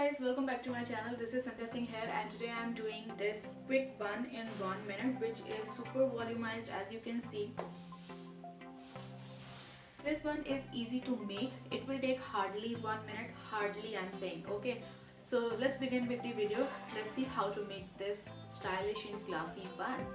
guys, welcome back to my channel. This is Sandhya Singh here and today I am doing this quick bun in 1 minute which is super volumized as you can see. This bun is easy to make. It will take hardly 1 minute, hardly I'm saying. Okay, so let's begin with the video. Let's see how to make this stylish and classy bun.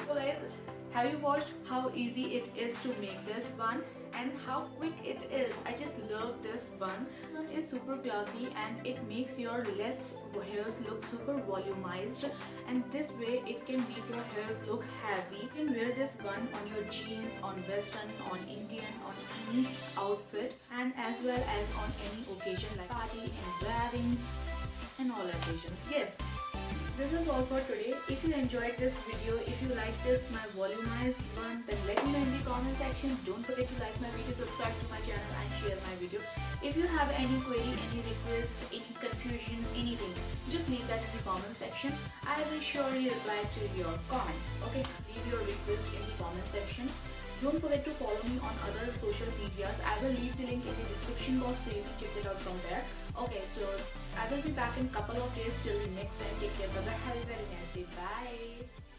So guys, have you watched how easy it is to make this bun and how quick it is? I just love this bun. This bun is super classy and it makes your less hairs look super volumized, and this way it can make your hairs look heavy. You can wear this bun on your jeans, on western, on Indian, on any outfit, and as well as on any occasion like party and weddings and all occasions. Yes. This is all for today. If you enjoyed this video, if you like this my volumized bun, then let me know in the comment section. Don't forget to like my video, subscribe to my channel and share my video. If you have any query, any request, any confusion, anything, just leave that in the comment section. I will surely reply to your comment. Okay, leave your request in the comment section. Don't forget to follow me on other social medias. I will leave the link in the description box so you can check it out from there. Okay, so I will be back in a couple of days. Till the next time, take care. Bye bye. Have a very nice day. Bye.